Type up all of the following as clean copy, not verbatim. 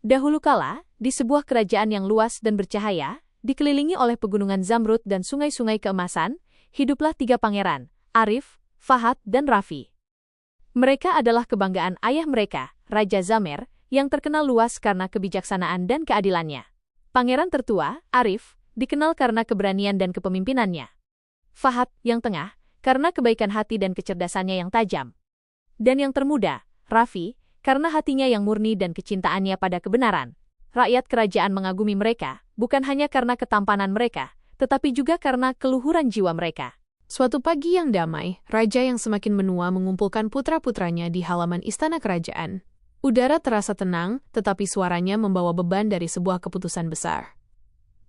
Dahulu kala, di sebuah kerajaan yang luas dan bercahaya, dikelilingi oleh pegunungan zamrud dan sungai-sungai keemasan, hiduplah 3 pangeran, Arif, Fahad, dan Raffi. Mereka adalah kebanggaan ayah mereka, Raja Zamer, yang terkenal luas karena kebijaksanaan dan keadilannya. Pangeran tertua, Arif, dikenal karena keberanian dan kepemimpinannya. Fahad, yang tengah, karena kebaikan hati dan kecerdasannya yang tajam. Dan yang termuda, Raffi, karena hatinya yang murni dan kecintaannya pada kebenaran. Rakyat kerajaan mengagumi mereka, bukan hanya karena ketampanan mereka, tetapi juga karena keluhuran jiwa mereka. Suatu pagi yang damai, raja yang semakin menua mengumpulkan putra-putranya di halaman istana kerajaan. Udara terasa tenang, tetapi suaranya membawa beban dari sebuah keputusan besar.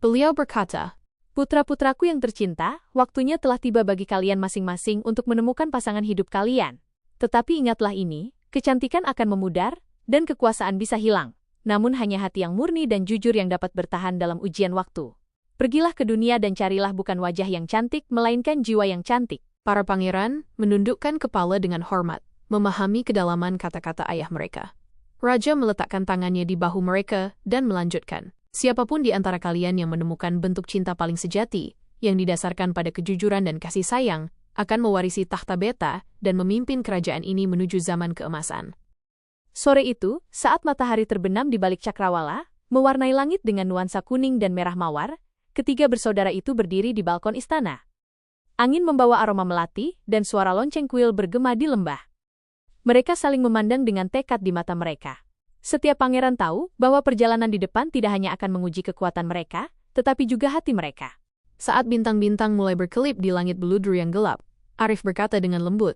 Beliau berkata, "Putra-putraku yang tercinta, waktunya telah tiba bagi kalian masing-masing untuk menemukan pasangan hidup kalian. Tetapi ingatlah ini, kecantikan akan memudar, dan kekuasaan bisa hilang. Namun hanya hati yang murni dan jujur yang dapat bertahan dalam ujian waktu. Pergilah ke dunia dan carilah bukan wajah yang cantik, melainkan jiwa yang cantik." Para pangeran menundukkan kepala dengan hormat, memahami kedalaman kata-kata ayah mereka. Raja meletakkan tangannya di bahu mereka dan melanjutkan, "Siapapun di antara kalian yang menemukan bentuk cinta paling sejati, yang didasarkan pada kejujuran dan kasih sayang, akan mewarisi takhta beta dan memimpin kerajaan ini menuju zaman keemasan." Sore itu, saat matahari terbenam di balik cakrawala, mewarnai langit dengan nuansa kuning dan merah mawar, ketiga bersaudara itu berdiri di balkon istana. Angin membawa aroma melati, dan suara lonceng kuil bergema di lembah. Mereka saling memandang dengan tekad di mata mereka. Setiap pangeran tahu bahwa perjalanan di depan tidak hanya akan menguji kekuatan mereka, tetapi juga hati mereka. Saat bintang-bintang mulai berkelip di langit bludur yang gelap, Arif berkata dengan lembut,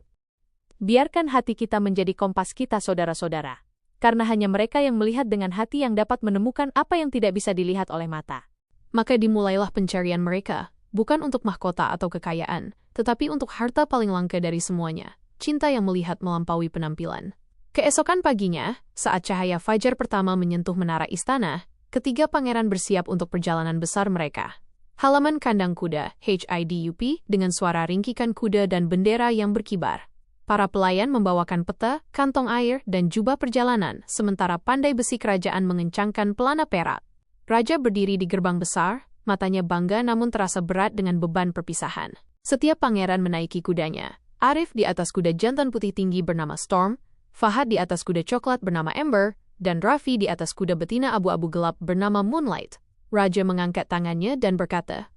"Biarkan hati kita menjadi kompas kita, saudara-saudara. Karena hanya mereka yang melihat dengan hati yang dapat menemukan apa yang tidak bisa dilihat oleh mata." Maka dimulailah pencarian mereka, bukan untuk mahkota atau kekayaan, tetapi untuk harta paling langka dari semuanya, cinta yang melihat melampaui penampilan. Keesokan paginya, saat cahaya fajar pertama menyentuh menara istana, ketiga pangeran bersiap untuk perjalanan besar mereka. Halaman kandang kuda, HIDUP, dengan suara ringkikan kuda dan bendera yang berkibar. Para pelayan membawakan peta, kantong air, dan jubah perjalanan, sementara pandai besi kerajaan mengencangkan pelana perak. Raja berdiri di gerbang besar, matanya bangga namun terasa berat dengan beban perpisahan. Setiap pangeran menaiki kudanya. Arif di atas kuda jantan putih tinggi bernama Storm, Fahad di atas kuda coklat bernama Ember, dan Raffi di atas kuda betina abu-abu gelap bernama Moonlight. Raja mengangkat tangannya dan berkata,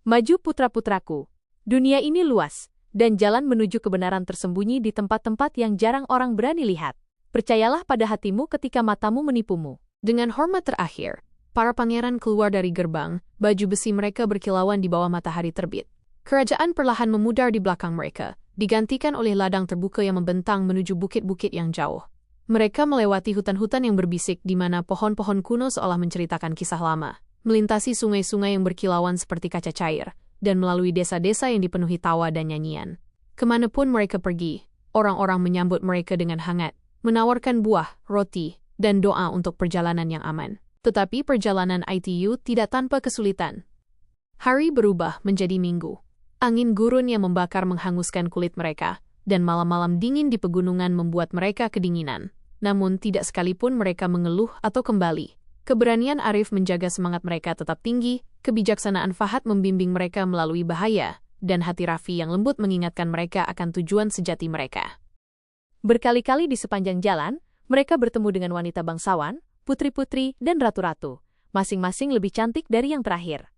"Maju putra-putraku. Dunia ini luas, dan jalan menuju kebenaran tersembunyi di tempat-tempat yang jarang orang berani lihat. Percayalah pada hatimu ketika matamu menipumu." Dengan hormat terakhir, para pangeran keluar dari gerbang, baju besi mereka berkilauan di bawah matahari terbit. Kerajaan perlahan memudar di belakang mereka, digantikan oleh ladang terbuka yang membentang menuju bukit-bukit yang jauh. Mereka melewati hutan-hutan yang berbisik di mana pohon-pohon kuno seolah menceritakan kisah lama, melintasi sungai-sungai yang berkilauan seperti kaca cair, dan melalui desa-desa yang dipenuhi tawa dan nyanyian. Kemanapun mereka pergi, orang-orang menyambut mereka dengan hangat, menawarkan buah, roti, dan doa untuk perjalanan yang aman. Tetapi perjalanan ITU tidak tanpa kesulitan. Hari berubah menjadi minggu. Angin gurun yang membakar menghanguskan kulit mereka, dan malam-malam dingin di pegunungan membuat mereka kedinginan. Namun tidak sekalipun mereka mengeluh atau kembali. Keberanian Arif menjaga semangat mereka tetap tinggi, kebijaksanaan Fahad membimbing mereka melalui bahaya, dan hati Raffi yang lembut mengingatkan mereka akan tujuan sejati mereka. Berkali-kali di sepanjang jalan, mereka bertemu dengan wanita bangsawan, putri-putri, dan ratu-ratu, masing-masing lebih cantik dari yang terakhir.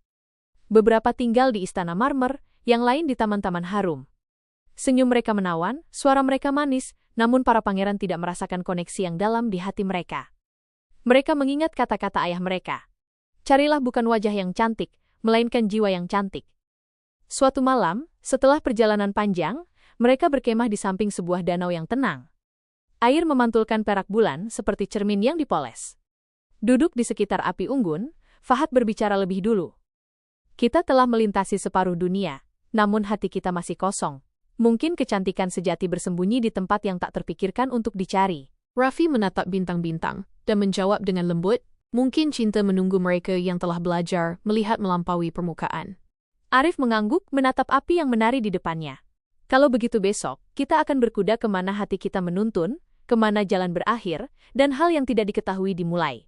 Beberapa tinggal di istana marmer, yang lain di taman-taman harum. Senyum mereka menawan, suara mereka manis, namun para pangeran tidak merasakan koneksi yang dalam di hati mereka. Mereka mengingat kata-kata ayah mereka. "Carilah bukan wajah yang cantik, melainkan jiwa yang cantik." Suatu malam, setelah perjalanan panjang, mereka berkemah di samping sebuah danau yang tenang. Air memantulkan perak bulan seperti cermin yang dipoles. Duduk di sekitar api unggun, Fahad berbicara lebih dulu. "Kita telah melintasi separuh dunia, namun hati kita masih kosong. Mungkin kecantikan sejati bersembunyi di tempat yang tak terpikirkan untuk dicari." Raffi menatap bintang-bintang dan menjawab dengan lembut, "Mungkin cinta menunggu mereka yang telah belajar melihat melampaui permukaan." Arif mengangguk menatap api yang menari di depannya. "Kalau begitu besok, kita akan berkuda kemana hati kita menuntun, kemana jalan berakhir, dan hal yang tidak diketahui dimulai."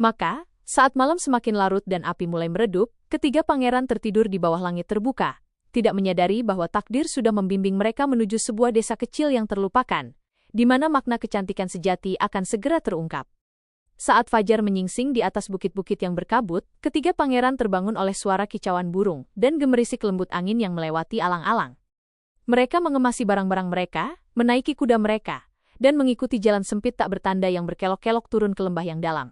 Maka, saat malam semakin larut dan api mulai meredup, ketiga pangeran tertidur di bawah langit terbuka, tidak menyadari bahwa takdir sudah membimbing mereka menuju sebuah desa kecil yang terlupakan, di mana makna kecantikan sejati akan segera terungkap. Saat fajar menyingsing di atas bukit-bukit yang berkabut, ketiga pangeran terbangun oleh suara kicauan burung dan gemerisik lembut angin yang melewati alang-alang. Mereka mengemasi barang-barang mereka, menaiki kuda mereka, dan mengikuti jalan sempit tak bertanda yang berkelok-kelok turun ke lembah yang dalam.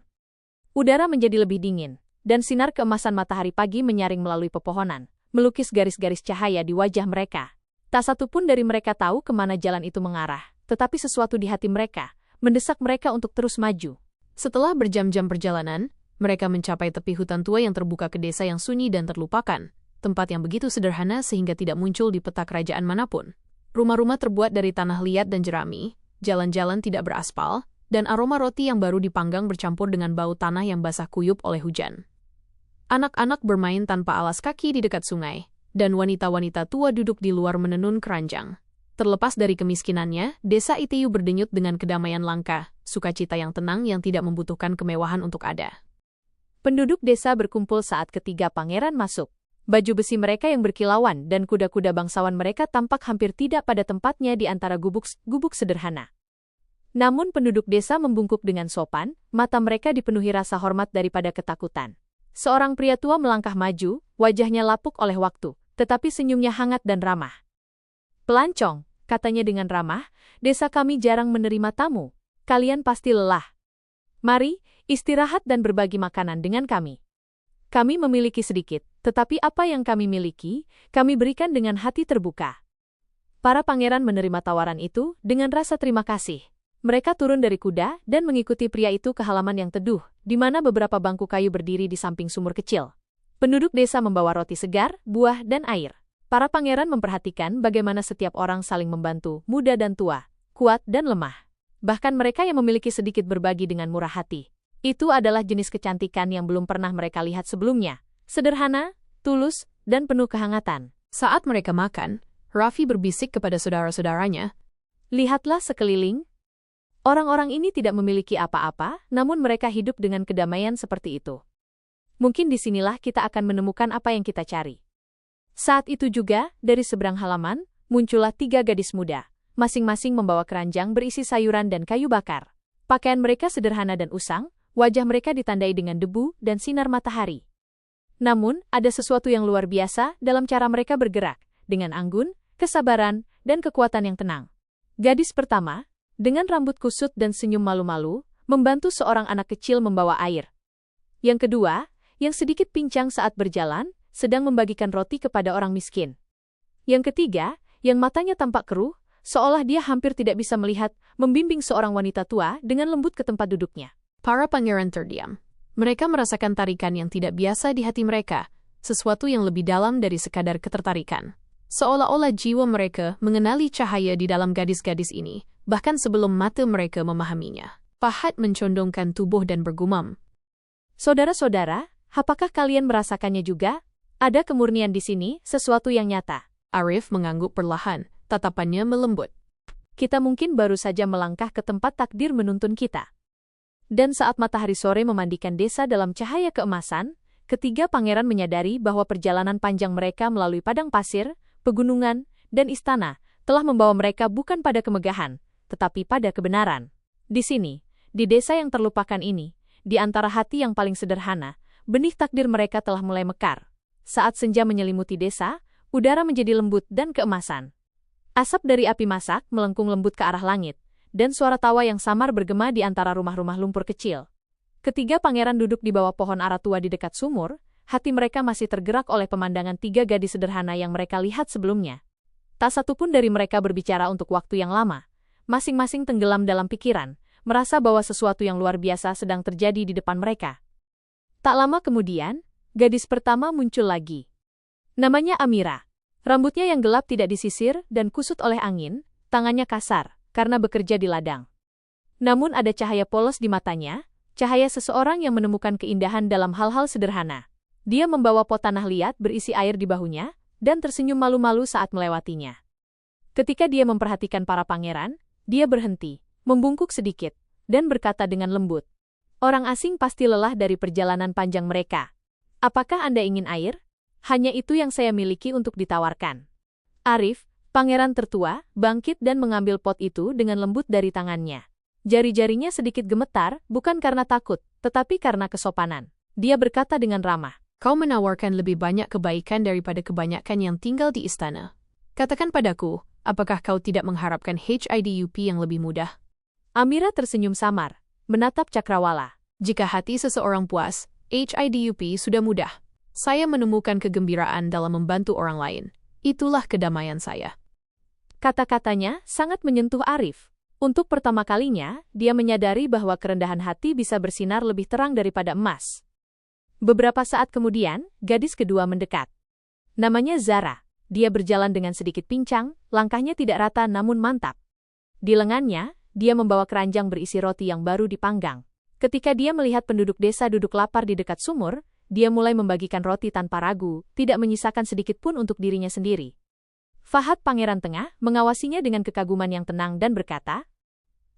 Udara menjadi lebih dingin, dan sinar keemasan matahari pagi menyaring melalui pepohonan, melukis garis-garis cahaya di wajah mereka. Tak satu pun dari mereka tahu kemana jalan itu mengarah, tetapi sesuatu di hati mereka mendesak mereka untuk terus maju. Setelah berjam-jam perjalanan, mereka mencapai tepi hutan tua yang terbuka ke desa yang sunyi dan terlupakan, tempat yang begitu sederhana sehingga tidak muncul di peta kerajaan manapun. Rumah-rumah terbuat dari tanah liat dan jerami, jalan-jalan tidak beraspal, dan aroma roti yang baru dipanggang bercampur dengan bau tanah yang basah kuyup oleh hujan. Anak-anak bermain tanpa alas kaki di dekat sungai, dan wanita-wanita tua duduk di luar menenun keranjang. Terlepas dari kemiskinannya, desa Itiyu berdenyut dengan kedamaian langka, sukacita yang tenang yang tidak membutuhkan kemewahan untuk ada. Penduduk desa berkumpul saat ketiga pangeran masuk. Baju besi mereka yang berkilauan dan kuda-kuda bangsawan mereka tampak hampir tidak pada tempatnya di antara gubuk sederhana. Namun penduduk desa membungkuk dengan sopan, mata mereka dipenuhi rasa hormat daripada ketakutan. Seorang pria tua melangkah maju, wajahnya lapuk oleh waktu, tetapi senyumnya hangat dan ramah. "Pelancong," katanya dengan ramah, "desa kami jarang menerima tamu. Kalian pasti lelah. Mari, istirahat dan berbagi makanan dengan kami. Kami memiliki sedikit, tetapi apa yang kami miliki, kami berikan dengan hati terbuka." Para pangeran menerima tawaran itu dengan rasa terima kasih. Mereka turun dari kuda dan mengikuti pria itu ke halaman yang teduh, di mana beberapa bangku kayu berdiri di samping sumur kecil. Penduduk desa membawa roti segar, buah, dan air. Para pangeran memperhatikan bagaimana setiap orang saling membantu, muda dan tua, kuat dan lemah. Bahkan mereka yang memiliki sedikit berbagi dengan murah hati. Itu adalah jenis kecantikan yang belum pernah mereka lihat sebelumnya. Sederhana, tulus, dan penuh kehangatan. Saat mereka makan, Raffi berbisik kepada saudara-saudaranya, "Lihatlah sekeliling. Orang-orang ini tidak memiliki apa-apa, namun mereka hidup dengan kedamaian seperti itu. Mungkin disinilah kita akan menemukan apa yang kita cari." Saat itu juga, dari seberang halaman, muncullah 3 gadis muda, masing-masing membawa keranjang berisi sayuran dan kayu bakar. Pakaian mereka sederhana dan usang, wajah mereka ditandai dengan debu dan sinar matahari. Namun, ada sesuatu yang luar biasa dalam cara mereka bergerak, dengan anggun, kesabaran, dan kekuatan yang tenang. Gadis pertama, dengan rambut kusut dan senyum malu-malu, membantu seorang anak kecil membawa air. Yang kedua, yang sedikit pincang saat berjalan, sedang membagikan roti kepada orang miskin. Yang ketiga, yang matanya tampak keruh, seolah dia hampir tidak bisa melihat, membimbing seorang wanita tua dengan lembut ke tempat duduknya. Para pangeran terdiam. Mereka merasakan tarikan yang tidak biasa di hati mereka, sesuatu yang lebih dalam dari sekadar ketertarikan. Seolah-olah jiwa mereka mengenali cahaya di dalam gadis-gadis ini, bahkan sebelum mata mereka memahaminya. Fahad mencondongkan tubuh dan bergumam, "Saudara-saudara, apakah kalian merasakannya juga? Ada kemurnian di sini, sesuatu yang nyata." Arif mengangguk perlahan, tatapannya melembut. "Kita mungkin baru saja melangkah ke tempat takdir menuntun kita." Dan saat matahari sore memandikan desa dalam cahaya keemasan, ketiga pangeran menyadari bahwa perjalanan panjang mereka melalui padang pasir, pegunungan, dan istana telah membawa mereka bukan pada kemegahan, tetapi pada kebenaran. Di sini, di desa yang terlupakan ini, di antara hati yang paling sederhana, benih takdir mereka telah mulai mekar. Saat senja menyelimuti desa, udara menjadi lembut dan keemasan. Asap dari api masak melengkung lembut ke arah langit, dan suara tawa yang samar bergema di antara rumah-rumah lumpur kecil. Ketiga pangeran duduk di bawah pohon ara tua di dekat sumur, hati mereka masih tergerak oleh pemandangan 3 gadis sederhana yang mereka lihat sebelumnya. Tak satu pun dari mereka berbicara untuk waktu yang lama. Masing-masing tenggelam dalam pikiran, merasa bahwa sesuatu yang luar biasa sedang terjadi di depan mereka. Tak lama kemudian, gadis pertama muncul lagi. Namanya Amira. Rambutnya yang gelap tidak disisir dan kusut oleh angin, tangannya kasar, karena bekerja di ladang. Namun ada cahaya polos di matanya, cahaya seseorang yang menemukan keindahan dalam hal-hal sederhana. Dia membawa pot tanah liat berisi air di bahunya, dan tersenyum malu-malu saat melewatinya. Ketika dia memperhatikan para pangeran, dia berhenti, membungkuk sedikit, dan berkata dengan lembut, Orang asing pasti lelah dari perjalanan panjang mereka. Apakah Anda ingin air? Hanya itu yang saya miliki untuk ditawarkan. Arif, pangeran tertua, bangkit dan mengambil pot itu dengan lembut dari tangannya. Jari-jarinya sedikit gemetar, bukan karena takut, tetapi karena kesopanan. Dia berkata dengan ramah, Kau menawarkan lebih banyak kebaikan daripada kebanyakan yang tinggal di istana. Katakan padaku, apakah kau tidak mengharapkan HIDUP yang lebih mudah? Amira tersenyum samar, menatap Cakrawala. Jika hati seseorang puas, HIDUP sudah mudah. Saya menemukan kegembiraan dalam membantu orang lain. Itulah kedamaian saya. Kata-katanya sangat menyentuh Arif. Untuk pertama kalinya, dia menyadari bahwa kerendahan hati bisa bersinar lebih terang daripada emas. Beberapa saat kemudian, gadis kedua mendekat. Namanya Zara. Dia berjalan dengan sedikit pincang, langkahnya tidak rata namun mantap. Di lengannya, dia membawa keranjang berisi roti yang baru dipanggang. Ketika dia melihat penduduk desa duduk lapar di dekat sumur, dia mulai membagikan roti tanpa ragu, tidak menyisakan sedikit pun untuk dirinya sendiri. Fahad Pangeran Tengah mengawasinya dengan kekaguman yang tenang dan berkata,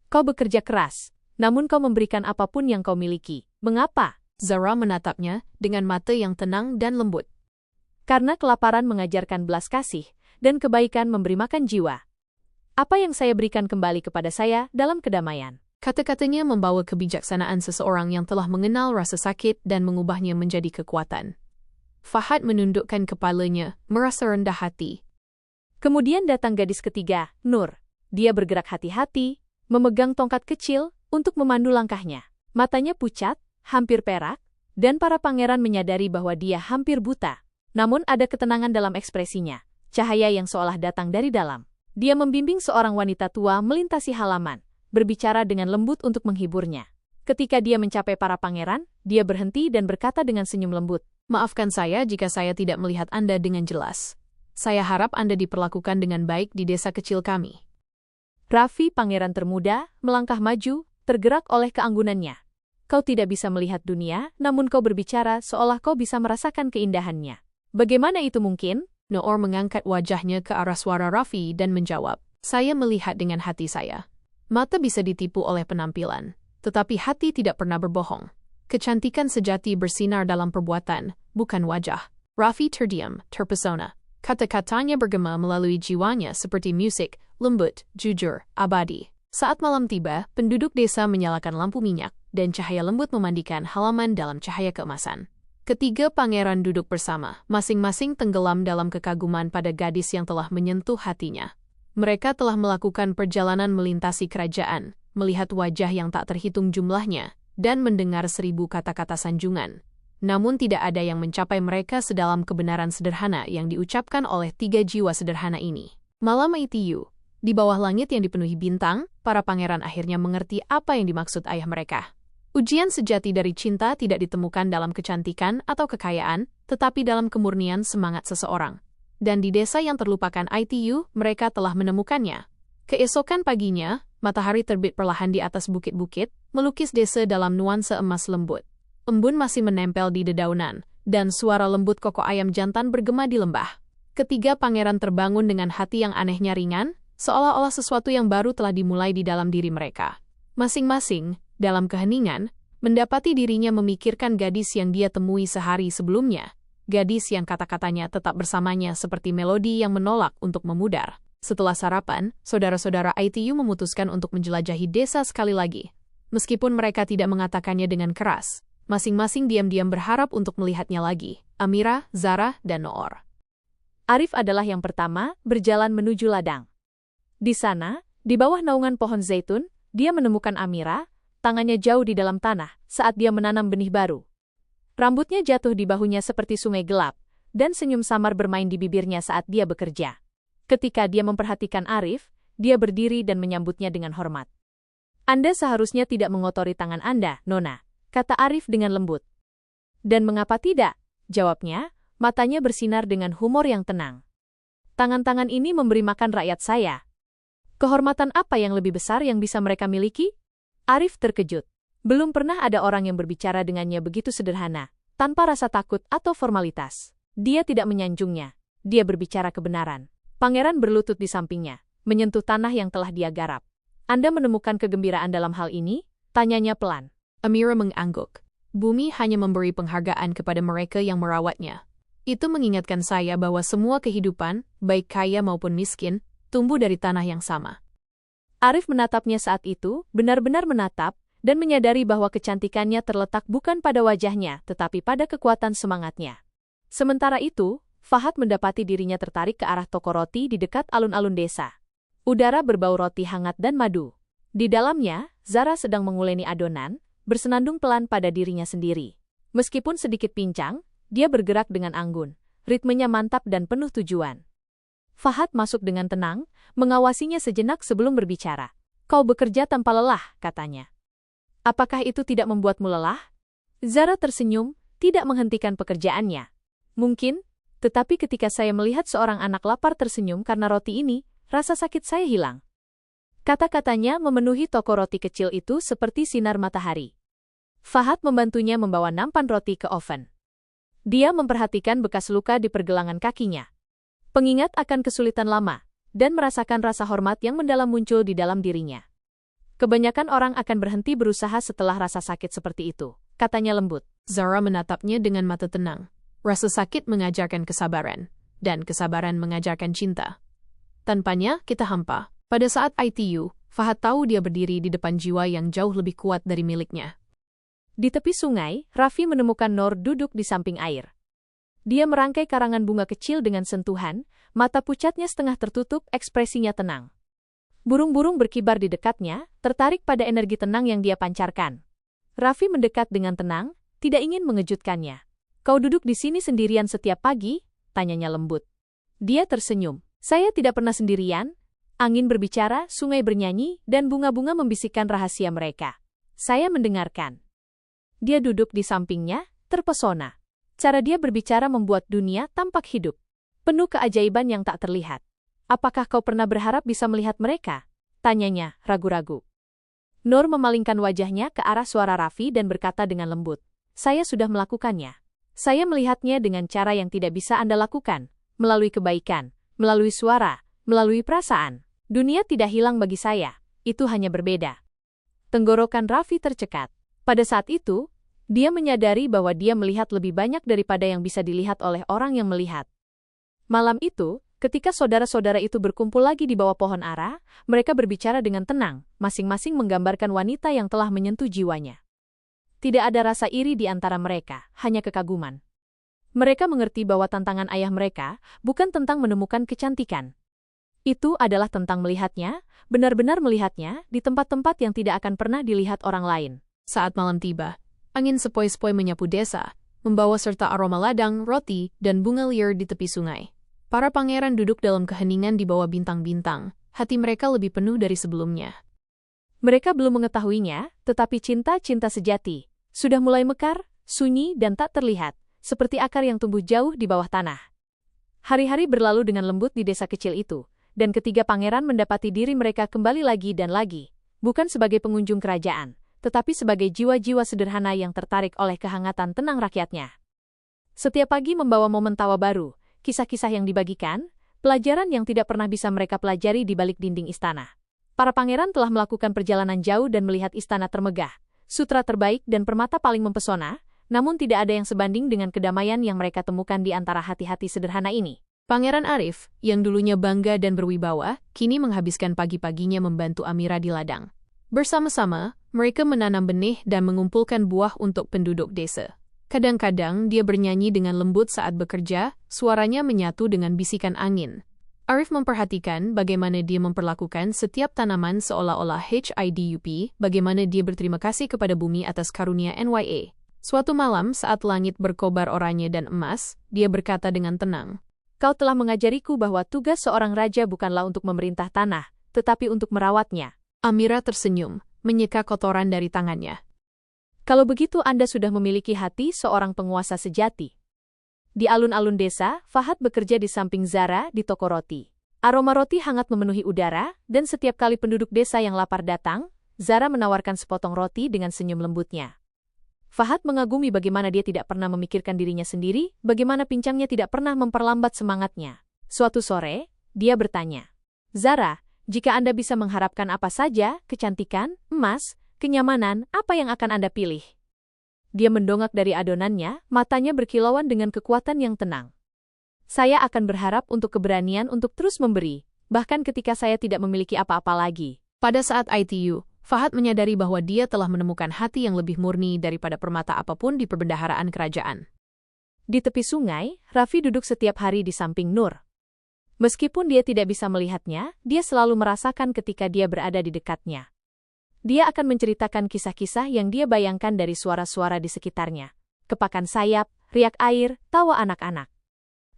Kau bekerja keras, namun kau memberikan apapun yang kau miliki. Mengapa? Zara menatapnya dengan mata yang tenang dan lembut. Karena kelaparan mengajarkan belas kasih, dan kebaikan memberi makan jiwa. Apa yang saya berikan kembali kepada saya dalam kedamaian? Kata-katanya membawa kebijaksanaan seseorang yang telah mengenal rasa sakit dan mengubahnya menjadi kekuatan. Fahad menundukkan kepalanya, merasa rendah hati. Kemudian datang gadis ketiga, Nur. Dia bergerak hati-hati, memegang tongkat kecil untuk memandu langkahnya. Matanya pucat, hampir perak, dan para pangeran menyadari bahwa dia hampir buta. Namun ada ketenangan dalam ekspresinya, cahaya yang seolah datang dari dalam. Dia membimbing seorang wanita tua melintasi halaman, berbicara dengan lembut untuk menghiburnya. Ketika dia mencapai para pangeran, dia berhenti dan berkata dengan senyum lembut, Maafkan saya jika saya tidak melihat Anda dengan jelas. Saya harap Anda diperlakukan dengan baik di desa kecil kami. Raffi, pangeran termuda, melangkah maju, tergerak oleh keanggunannya. Kau tidak bisa melihat dunia, namun kau berbicara seolah kau bisa merasakan keindahannya. Bagaimana itu mungkin? Noor mengangkat wajahnya ke arah suara Raffi dan menjawab, Saya melihat dengan hati saya. Mata bisa ditipu oleh penampilan, tetapi hati tidak pernah berbohong. Kecantikan sejati bersinar dalam perbuatan, bukan wajah. Raffi terdiam, terpesona. Kata-katanya bergema melalui jiwanya seperti musik, lembut, jujur, abadi. Saat malam tiba, penduduk desa menyalakan lampu minyak, dan cahaya lembut memandikan halaman dalam cahaya keemasan. Ketiga pangeran duduk bersama, masing-masing tenggelam dalam kekaguman pada gadis yang telah menyentuh hatinya. Mereka telah melakukan perjalanan melintasi kerajaan, melihat wajah yang tak terhitung jumlahnya, dan mendengar 1000 kata-kata sanjungan. Namun tidak ada yang mencapai mereka sedalam kebenaran sederhana yang diucapkan oleh 3 jiwa sederhana ini. Malam itu, di bawah langit yang dipenuhi bintang, para pangeran akhirnya mengerti apa yang dimaksud ayah mereka. Ujian sejati dari cinta tidak ditemukan dalam kecantikan atau kekayaan, tetapi dalam kemurnian semangat seseorang. Dan di desa yang terlupakan itu, mereka telah menemukannya. Keesokan paginya, matahari terbit perlahan di atas bukit-bukit, melukis desa dalam nuansa emas lembut. Embun masih menempel di dedaunan, dan suara lembut koko ayam jantan bergema di lembah. Ketiga pangeran terbangun dengan hati yang anehnya ringan, seolah-olah sesuatu yang baru telah dimulai di dalam diri mereka. Masing-masing, dalam keheningan, mendapati dirinya memikirkan gadis yang dia temui sehari sebelumnya. Gadis yang kata-katanya tetap bersamanya seperti melodi yang menolak untuk memudar. Setelah sarapan, saudara-saudara ITU memutuskan untuk menjelajahi desa sekali lagi. Meskipun mereka tidak mengatakannya dengan keras, masing-masing diam-diam berharap untuk melihatnya lagi. Amira, Zara, dan Noor. Arif adalah yang pertama berjalan menuju ladang. Di sana, di bawah naungan pohon zaitun, dia menemukan Amira, tangannya jauh di dalam tanah saat dia menanam benih baru. Rambutnya jatuh di bahunya seperti sungai gelap, dan senyum samar bermain di bibirnya saat dia bekerja. Ketika dia memperhatikan Arif, dia berdiri dan menyambutnya dengan hormat. Anda seharusnya tidak mengotori tangan Anda, Nona, kata Arif dengan lembut. Dan mengapa tidak? Jawabnya, matanya bersinar dengan humor yang tenang. Tangan-tangan ini memberi makan rakyat saya. Kehormatan apa yang lebih besar yang bisa mereka miliki? Arif terkejut. Belum pernah ada orang yang berbicara dengannya begitu sederhana, tanpa rasa takut atau formalitas. Dia tidak menyanjungnya. Dia berbicara kebenaran. Pangeran berlutut di sampingnya, menyentuh tanah yang telah dia garap. Anda menemukan kegembiraan dalam hal ini? Tanyanya pelan. Amira mengangguk. Bumi hanya memberi penghargaan kepada mereka yang merawatnya. Itu mengingatkan saya bahwa semua kehidupan, baik kaya maupun miskin, tumbuh dari tanah yang sama. Arif menatapnya saat itu, benar-benar menatap, dan menyadari bahwa kecantikannya terletak bukan pada wajahnya, tetapi pada kekuatan semangatnya. Sementara itu, Fahad mendapati dirinya tertarik ke arah toko roti di dekat alun-alun desa. Udara berbau roti hangat dan madu. Di dalamnya, Zara sedang menguleni adonan, bersenandung pelan pada dirinya sendiri. Meskipun sedikit pincang, dia bergerak dengan anggun. Ritmenya mantap dan penuh tujuan. Fahad masuk dengan tenang, mengawasinya sejenak sebelum berbicara. "Kau bekerja tanpa lelah," katanya. "Apakah itu tidak membuatmu lelah?" Zara tersenyum, tidak menghentikan pekerjaannya. "Mungkin, tetapi ketika saya melihat seorang anak lapar tersenyum karena roti ini, rasa sakit saya hilang." Kata-katanya memenuhi toko roti kecil itu seperti sinar matahari. Fahad membantunya membawa nampan roti ke oven. Dia memperhatikan bekas luka di pergelangan kakinya. Pengingat akan kesulitan lama, dan merasakan rasa hormat yang mendalam muncul di dalam dirinya. "Kebanyakan orang akan berhenti berusaha setelah rasa sakit seperti itu," katanya lembut. Zara menatapnya dengan mata tenang. Rasa sakit mengajarkan kesabaran, dan kesabaran mengajarkan cinta. Tanpanya, kita hampa. Pada saat ITU, Fahad tahu dia berdiri di depan jiwa yang jauh lebih kuat dari miliknya. Di tepi sungai, Raffi menemukan Nur duduk di samping air. Dia merangkai karangan bunga kecil dengan sentuhan, mata pucatnya setengah tertutup, ekspresinya tenang. Burung-burung berkibar di dekatnya, tertarik pada energi tenang yang dia pancarkan. Raffi mendekat dengan tenang, tidak ingin mengejutkannya. "Kau duduk di sini sendirian setiap pagi?" tanyanya lembut. Dia tersenyum. "Saya tidak pernah sendirian. Angin berbicara, sungai bernyanyi, dan bunga-bunga membisikkan rahasia mereka. Saya mendengarkan." Dia duduk di sampingnya, terpesona. Cara dia berbicara membuat dunia tampak hidup, penuh keajaiban yang tak terlihat. "Apakah kau pernah berharap bisa melihat mereka?" tanyanya, ragu-ragu. Nur memalingkan wajahnya ke arah suara Raffi dan berkata dengan lembut, "Saya sudah melakukannya. Saya melihatnya dengan cara yang tidak bisa Anda lakukan, melalui kebaikan, melalui suara, melalui perasaan. Dunia tidak hilang bagi saya, itu hanya berbeda." Tenggorokan Raffi tercekat. Pada saat itu, dia menyadari bahwa dia melihat lebih banyak daripada yang bisa dilihat oleh orang yang melihat. Malam itu, ketika saudara-saudara itu berkumpul lagi di bawah pohon ara, mereka berbicara dengan tenang, masing-masing menggambarkan wanita yang telah menyentuh jiwanya. Tidak ada rasa iri di antara mereka, hanya kekaguman. Mereka mengerti bahwa tantangan ayah mereka bukan tentang menemukan kecantikan. Itu adalah tentang melihatnya, benar-benar melihatnya, di tempat-tempat yang tidak akan pernah dilihat orang lain. Saat malam tiba, angin sepoi-sepoi menyapu desa, membawa serta aroma ladang, roti, dan bunga liar di tepi sungai. Para pangeran duduk dalam keheningan di bawah bintang-bintang, hati mereka lebih penuh dari sebelumnya. Mereka belum mengetahuinya, tetapi cinta-cinta sejati sudah mulai mekar, sunyi dan tak terlihat, seperti akar yang tumbuh jauh di bawah tanah. Hari-hari berlalu dengan lembut di desa kecil itu, dan ketiga pangeran mendapati diri mereka kembali lagi dan lagi, bukan sebagai pengunjung kerajaan, tetapi sebagai jiwa-jiwa sederhana yang tertarik oleh kehangatan tenang rakyatnya. Setiap pagi membawa momen tawa baru, kisah-kisah yang dibagikan, pelajaran yang tidak pernah bisa mereka pelajari di balik dinding istana. Para pangeran telah melakukan perjalanan jauh dan melihat istana termegah, sutra terbaik dan permata paling mempesona, namun tidak ada yang sebanding dengan kedamaian yang mereka temukan di antara hati-hati sederhana ini. Pangeran Arif, yang dulunya bangga dan berwibawa, kini menghabiskan pagi-paginya membantu Amira di ladang. Bersama-sama, mereka menanam benih dan mengumpulkan buah untuk penduduk desa. Kadang-kadang dia bernyanyi dengan lembut saat bekerja, suaranya menyatu dengan bisikan angin. Arif memperhatikan bagaimana dia memperlakukan setiap tanaman seolah-olah hidup, bagaimana dia berterima kasih kepada bumi atas karunia NYA. Suatu malam saat langit berkobar oranye dan emas, dia berkata dengan tenang, "Kau telah mengajariku bahwa tugas seorang raja bukanlah untuk memerintah tanah, tetapi untuk merawatnya." Amira tersenyum, menyeka kotoran dari tangannya. "Kalau begitu Anda sudah memiliki hati seorang penguasa sejati." Di alun-alun desa, Fahad bekerja di samping Zara di toko roti. Aroma roti hangat memenuhi udara, dan setiap kali penduduk desa yang lapar datang, Zara menawarkan sepotong roti dengan senyum lembutnya. Fahad mengagumi bagaimana dia tidak pernah memikirkan dirinya sendiri, bagaimana pincangnya tidak pernah memperlambat semangatnya. Suatu sore, dia bertanya, "Zara, jika Anda bisa mengharapkan apa saja, kecantikan, emas, kenyamanan, apa yang akan Anda pilih? Dia mendongak dari adonannya, matanya berkilauan dengan kekuatan yang tenang. Saya akan berharap untuk keberanian untuk terus memberi, bahkan ketika saya tidak memiliki apa-apa lagi. Pada saat ITU, Fahad menyadari bahwa dia telah menemukan hati yang lebih murni daripada permata apapun di perbendaharaan kerajaan. Di tepi sungai, Raffi duduk setiap hari di samping Nur. Meskipun dia tidak bisa melihatnya, dia selalu merasakan ketika dia berada di dekatnya. Dia akan menceritakan kisah-kisah yang dia bayangkan dari suara-suara di sekitarnya. Kepakan sayap, riak air, tawa anak-anak.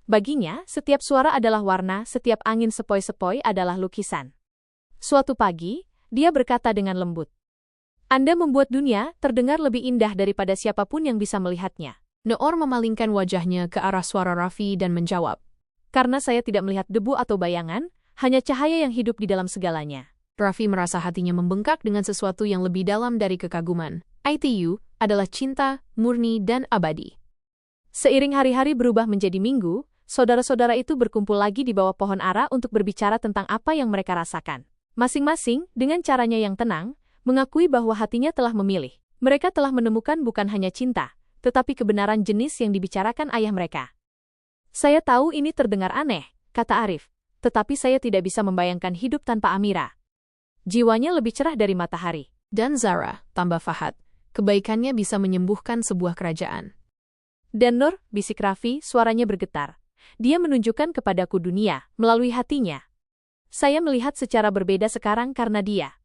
Baginya, setiap suara adalah warna, setiap angin sepoi-sepoi adalah lukisan. Suatu pagi, dia berkata dengan lembut, "Anda membuat dunia terdengar lebih indah daripada siapapun yang bisa melihatnya." Noor memalingkan wajahnya ke arah suara Raffi dan menjawab, "Karena saya tidak melihat debu atau bayangan, hanya cahaya yang hidup di dalam segalanya." Raffi merasa hatinya membengkak dengan sesuatu yang lebih dalam dari kekaguman. ITU adalah cinta, murni, dan abadi. Seiring hari-hari berubah menjadi minggu, saudara-saudara itu berkumpul lagi di bawah pohon ara untuk berbicara tentang apa yang mereka rasakan. Masing-masing, dengan caranya yang tenang, mengakui bahwa hatinya telah memilih. Mereka telah menemukan bukan hanya cinta, tetapi kebenaran jenis yang dibicarakan ayah mereka. "Saya tahu ini terdengar aneh," kata Arif, "tetapi saya tidak bisa membayangkan hidup tanpa Amira. Jiwanya lebih cerah dari matahari." Dan Zara, tambah Fahad, kebaikannya bisa menyembuhkan sebuah kerajaan. "Dan Nur," bisik Raffi, suaranya bergetar. "Dia menunjukkan kepadaku dunia, melalui hatinya. Saya melihat secara berbeda sekarang karena dia."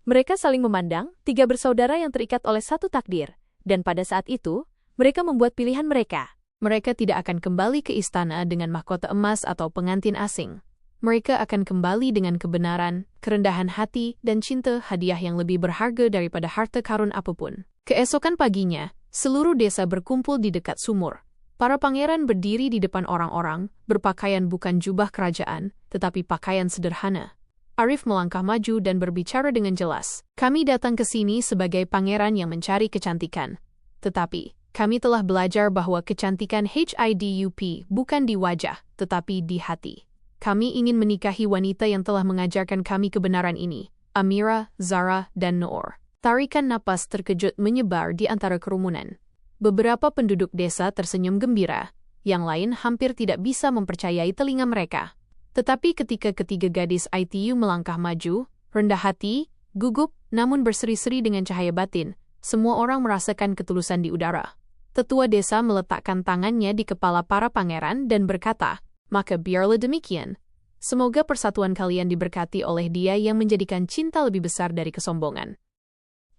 Mereka saling memandang, tiga bersaudara yang terikat oleh satu takdir, dan pada saat itu, mereka membuat pilihan mereka. Mereka tidak akan kembali ke istana dengan mahkota emas atau pengantin asing. Mereka akan kembali dengan kebenaran, kerendahan hati, dan cinta, hadiah yang lebih berharga daripada harta karun apapun. Keesokan paginya, seluruh desa berkumpul di dekat sumur. Para pangeran berdiri di depan orang-orang, berpakaian bukan jubah kerajaan, tetapi pakaian sederhana. Arif melangkah maju dan berbicara dengan jelas. "Kami datang ke sini sebagai pangeran yang mencari kecantikan. Tetapi, kami telah belajar bahwa kecantikan HIDUP bukan di wajah, tetapi di hati. Kami ingin menikahi wanita yang telah mengajarkan kami kebenaran ini, Amira, Zara, dan Noor." Tarikan napas terkejut menyebar di antara kerumunan. Beberapa penduduk desa tersenyum gembira, yang lain hampir tidak bisa mempercayai telinga mereka. Tetapi ketika ketiga gadis ITU melangkah maju, rendah hati, gugup, namun berseri-seri dengan cahaya batin, semua orang merasakan ketulusan di udara. Tetua desa meletakkan tangannya di kepala para pangeran dan berkata, "Maka biarlah demikian. Semoga persatuan kalian diberkati oleh Dia yang menjadikan cinta lebih besar dari kesombongan."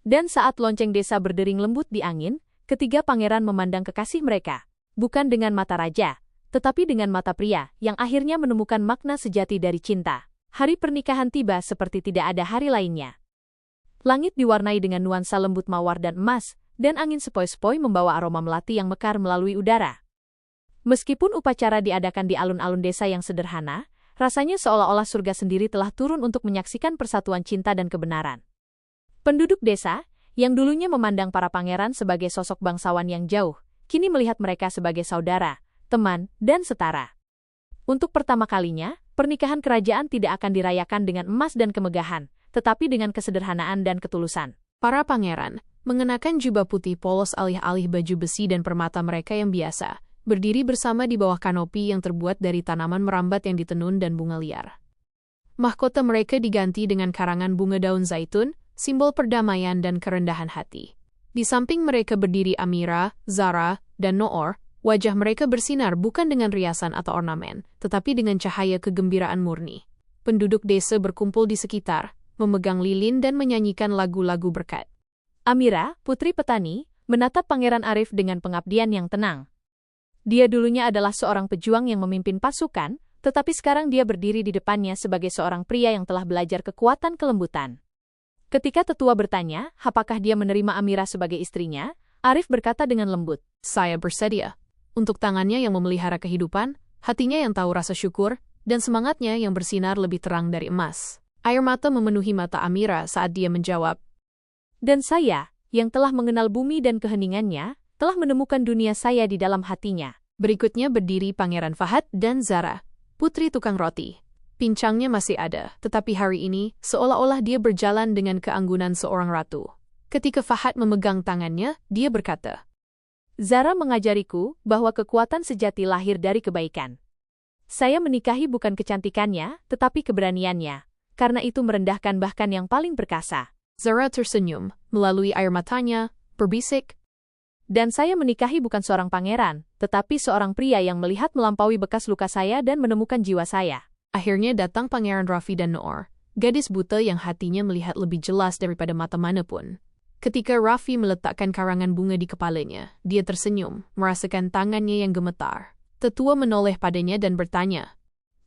Dan saat lonceng desa berdering lembut di angin, ketiga pangeran memandang kekasih mereka, bukan dengan mata raja, tetapi dengan mata pria yang akhirnya menemukan makna sejati dari cinta. Hari pernikahan tiba seperti tidak ada hari lainnya. Langit diwarnai dengan nuansa lembut mawar dan emas, dan angin sepoi-sepoi membawa aroma melati yang mekar melalui udara. Meskipun upacara diadakan di alun-alun desa yang sederhana, rasanya seolah-olah surga sendiri telah turun untuk menyaksikan persatuan cinta dan kebenaran. Penduduk desa, yang dulunya memandang para pangeran sebagai sosok bangsawan yang jauh, kini melihat mereka sebagai saudara, teman, dan setara. Untuk pertama kalinya, pernikahan kerajaan tidak akan dirayakan dengan emas dan kemegahan, tetapi dengan kesederhanaan dan ketulusan. Para pangeran, mengenakan jubah putih polos alih-alih baju besi dan permata mereka yang biasa, berdiri bersama di bawah kanopi yang terbuat dari tanaman merambat yang ditenun dan bunga liar. Mahkota mereka diganti dengan karangan bunga daun zaitun, simbol perdamaian dan kerendahan hati. Di samping mereka berdiri Amira, Zara, dan Noor. Wajah mereka bersinar bukan dengan riasan atau ornamen, tetapi dengan cahaya kegembiraan murni. Penduduk desa berkumpul di sekitar, memegang lilin dan menyanyikan lagu-lagu berkat. Amira, putri petani, menatap Pangeran Arif dengan pengabdian yang tenang. Dia dulunya adalah seorang pejuang yang memimpin pasukan, tetapi sekarang dia berdiri di depannya sebagai seorang pria yang telah belajar kekuatan kelembutan. Ketika tetua bertanya, apakah dia menerima Amira sebagai istrinya, Arif berkata dengan lembut, "Saya bersedia." Untuk tangannya yang memelihara kehidupan, hatinya yang tahu rasa syukur, dan semangatnya yang bersinar lebih terang dari emas. Air mata memenuhi mata Amira saat dia menjawab, "Dan saya, yang telah mengenal bumi dan keheningannya, telah menemukan dunia saya di dalam hatinya." Berikutnya berdiri Pangeran Fahad dan Zara, putri tukang roti. Pincangnya masih ada, tetapi hari ini, seolah-olah dia berjalan dengan keanggunan seorang ratu. Ketika Fahad memegang tangannya, dia berkata, Zara mengajariku bahwa kekuatan sejati lahir dari kebaikan. Saya menikahi bukan kecantikannya, tetapi keberaniannya. Karena itu merendahkan bahkan yang paling perkasa. Zara tersenyum, melalui air matanya, berbisik, Dan saya menikahi bukan seorang pangeran, tetapi seorang pria yang melihat melampaui bekas luka saya dan menemukan jiwa saya. Akhirnya datang Pangeran Raffi dan Noor, gadis buta yang hatinya melihat lebih jelas daripada mata manapun. Ketika Raffi meletakkan karangan bunga di kepalanya, dia tersenyum, merasakan tangannya yang gemetar. Tetua menoleh padanya dan bertanya,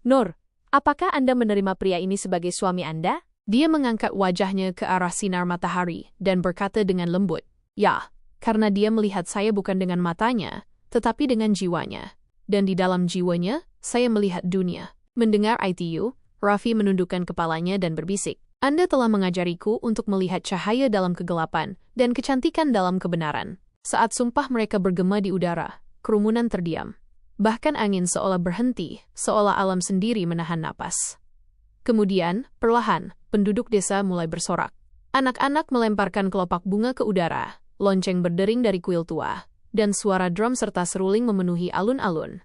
Nur, apakah Anda menerima pria ini sebagai suami Anda? Dia mengangkat wajahnya ke arah sinar matahari dan berkata dengan lembut, Ya, karena dia melihat saya bukan dengan matanya, tetapi dengan jiwanya. Dan di dalam jiwanya, saya melihat dunia. Mendengar ITU, Raffi menundukkan kepalanya dan berbisik, Anda telah mengajariku untuk melihat cahaya dalam kegelapan dan kecantikan dalam kebenaran. Saat sumpah mereka bergema di udara, kerumunan terdiam. Bahkan angin seolah berhenti, seolah alam sendiri menahan napas. Kemudian, perlahan, penduduk desa mulai bersorak. Anak-anak melemparkan kelopak bunga ke udara, lonceng berdering dari kuil tua, dan suara drum serta seruling memenuhi alun-alun.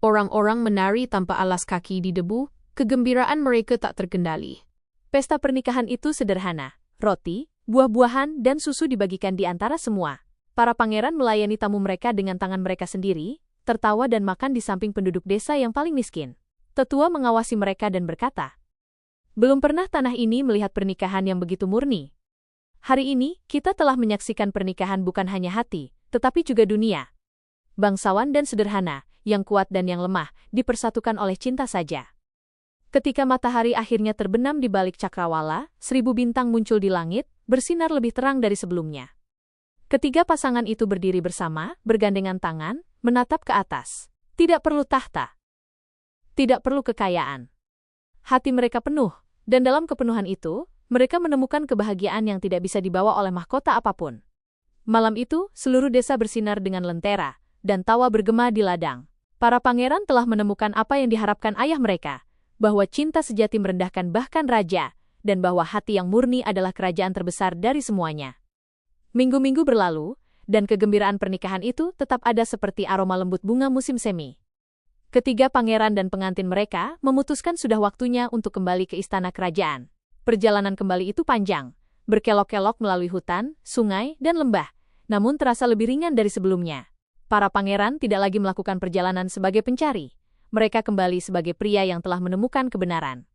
Orang-orang menari tanpa alas kaki di debu, kegembiraan mereka tak terkendali. Pesta pernikahan itu sederhana. Roti, buah-buahan, dan susu dibagikan di antara semua. Para pangeran melayani tamu mereka dengan tangan mereka sendiri, tertawa dan makan di samping penduduk desa yang paling miskin. Tetua mengawasi mereka dan berkata, Belum pernah tanah ini melihat pernikahan yang begitu murni. Hari ini, kita telah menyaksikan pernikahan bukan hanya hati, tetapi juga dunia. Bangsawan dan sederhana, yang kuat dan yang lemah, dipersatukan oleh cinta saja. Ketika matahari akhirnya terbenam di balik cakrawala, 1000 bintang muncul di langit, bersinar lebih terang dari sebelumnya. Ketiga pasangan itu berdiri bersama, bergandengan tangan, menatap ke atas. Tidak perlu tahta. Tidak perlu kekayaan. Hati mereka penuh, dan dalam kepenuhan itu, mereka menemukan kebahagiaan yang tidak bisa dibawa oleh mahkota apapun. Malam itu, seluruh desa bersinar dengan lentera, dan tawa bergema di ladang. Para pangeran telah menemukan apa yang diharapkan ayah mereka, bahwa cinta sejati merendahkan bahkan raja, dan bahwa hati yang murni adalah kerajaan terbesar dari semuanya. Minggu-minggu berlalu, dan kegembiraan pernikahan itu tetap ada seperti aroma lembut bunga musim semi. Ketiga pangeran dan pengantin mereka memutuskan sudah waktunya untuk kembali ke istana kerajaan. Perjalanan kembali itu panjang, berkelok-kelok melalui hutan, sungai, dan lembah, namun terasa lebih ringan dari sebelumnya. Para pangeran tidak lagi melakukan perjalanan sebagai pencari. Mereka kembali sebagai pria yang telah menemukan kebenaran.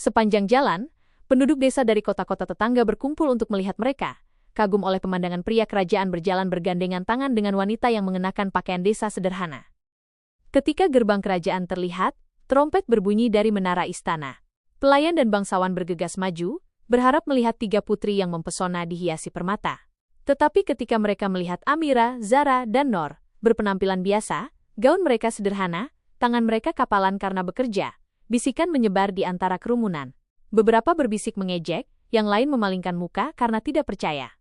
Sepanjang jalan, penduduk desa dari kota-kota tetangga berkumpul untuk melihat mereka, kagum oleh pemandangan pria kerajaan berjalan bergandengan tangan dengan wanita yang mengenakan pakaian desa sederhana. Ketika gerbang kerajaan terlihat, trompet berbunyi dari menara istana. Pelayan dan bangsawan bergegas maju, berharap melihat 3 putri yang mempesona dihiasi permata. Tetapi ketika mereka melihat Amira, Zara, dan Noor berpenampilan biasa, gaun mereka sederhana, tangan mereka kapalan karena bekerja, bisikan menyebar di antara kerumunan. Beberapa berbisik mengejek, yang lain memalingkan muka karena tidak percaya.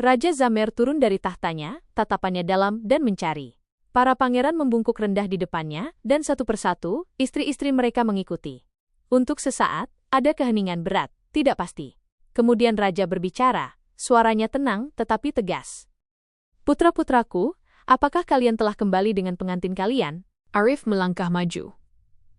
Raja Zamer turun dari tahtanya, tatapannya dalam dan mencari. Para pangeran membungkuk rendah di depannya, dan satu persatu, istri-istri mereka mengikuti. Untuk sesaat, ada keheningan berat, tidak pasti. Kemudian raja berbicara. Suaranya tenang tetapi tegas. Putra-putraku, apakah kalian telah kembali dengan pengantin kalian? Arif melangkah maju.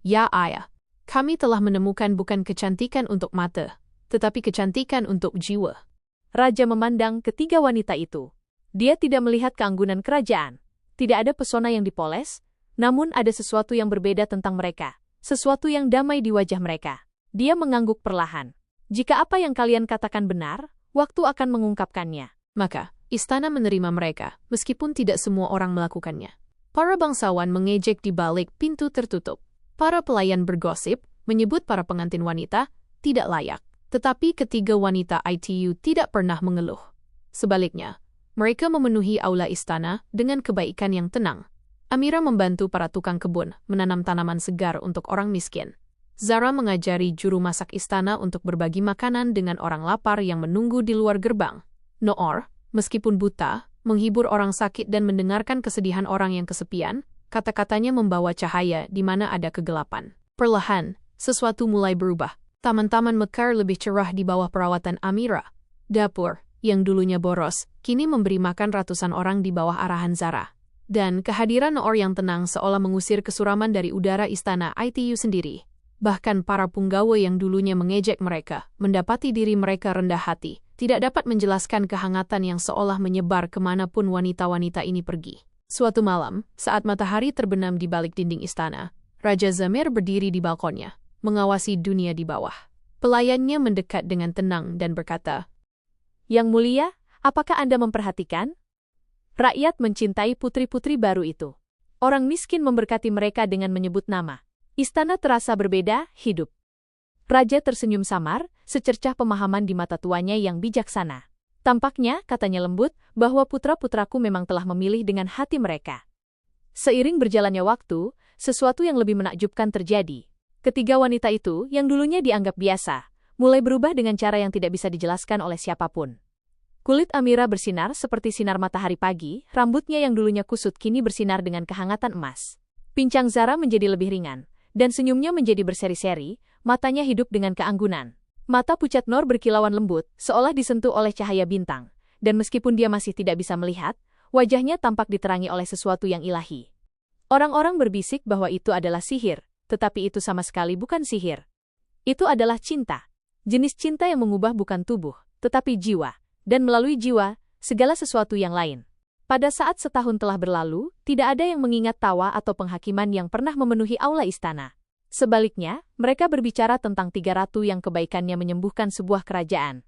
Ya ayah, kami telah menemukan bukan kecantikan untuk mata, tetapi kecantikan untuk jiwa. Raja memandang ketiga wanita itu. Dia tidak melihat keanggunan kerajaan. Tidak ada pesona yang dipoles, namun ada sesuatu yang berbeda tentang mereka. Sesuatu yang damai di wajah mereka. Dia mengangguk perlahan. Jika apa yang kalian katakan benar, waktu akan mengungkapkannya. Maka, istana menerima mereka, meskipun tidak semua orang melakukannya. Para bangsawan mengejek di balik pintu tertutup. Para pelayan bergosip, menyebut para pengantin wanita tidak layak. Tetapi ketiga wanita ITU tidak pernah mengeluh. Sebaliknya, mereka memenuhi aula istana dengan kebaikan yang tenang. Amira membantu para tukang kebun menanam tanaman segar untuk orang miskin. Zara mengajari juru masak istana untuk berbagi makanan dengan orang lapar yang menunggu di luar gerbang. Noor, meskipun buta, menghibur orang sakit dan mendengarkan kesedihan orang yang kesepian, kata-katanya membawa cahaya di mana ada kegelapan. Perlahan, sesuatu mulai berubah. Taman-taman mekar lebih cerah di bawah perawatan Amira. Dapur, yang dulunya boros, kini memberi makan ratusan orang di bawah arahan Zara. Dan kehadiran Noor yang tenang seolah mengusir kesuraman dari udara istana ITU sendiri. Bahkan para punggawa yang dulunya mengejek mereka, mendapati diri mereka rendah hati, tidak dapat menjelaskan kehangatan yang seolah menyebar kemanapun wanita-wanita ini pergi. Suatu malam, saat matahari terbenam di balik dinding istana, Raja Zamir berdiri di balkonnya, mengawasi dunia di bawah. Pelayannya mendekat dengan tenang dan berkata, "Yang mulia, apakah Anda memperhatikan? Rakyat mencintai putri-putri baru itu. Orang miskin memberkati mereka dengan menyebut nama. Istana terasa berbeda, hidup." Raja tersenyum samar, secercah pemahaman di mata tuanya yang bijaksana. Tampaknya, katanya lembut, bahwa putra-putraku memang telah memilih dengan hati mereka. Seiring berjalannya waktu, sesuatu yang lebih menakjubkan terjadi. Ketiga wanita itu, yang dulunya dianggap biasa, mulai berubah dengan cara yang tidak bisa dijelaskan oleh siapapun. Kulit Amira bersinar seperti sinar matahari pagi, rambutnya yang dulunya kusut kini bersinar dengan kehangatan emas. Pincang Zara menjadi lebih ringan, dan senyumnya menjadi berseri-seri, matanya hidup dengan keanggunan. Mata pucat Noor berkilauan lembut, seolah disentuh oleh cahaya bintang, dan meskipun dia masih tidak bisa melihat, wajahnya tampak diterangi oleh sesuatu yang ilahi. Orang-orang berbisik bahwa itu adalah sihir, tetapi itu sama sekali bukan sihir. Itu adalah cinta. Jenis cinta yang mengubah bukan tubuh, tetapi jiwa, dan melalui jiwa, segala sesuatu yang lain. Pada saat setahun telah berlalu, tidak ada yang mengingat tawa atau penghakiman yang pernah memenuhi aula istana. Sebaliknya, mereka berbicara tentang tiga ratu yang kebaikannya menyembuhkan sebuah kerajaan.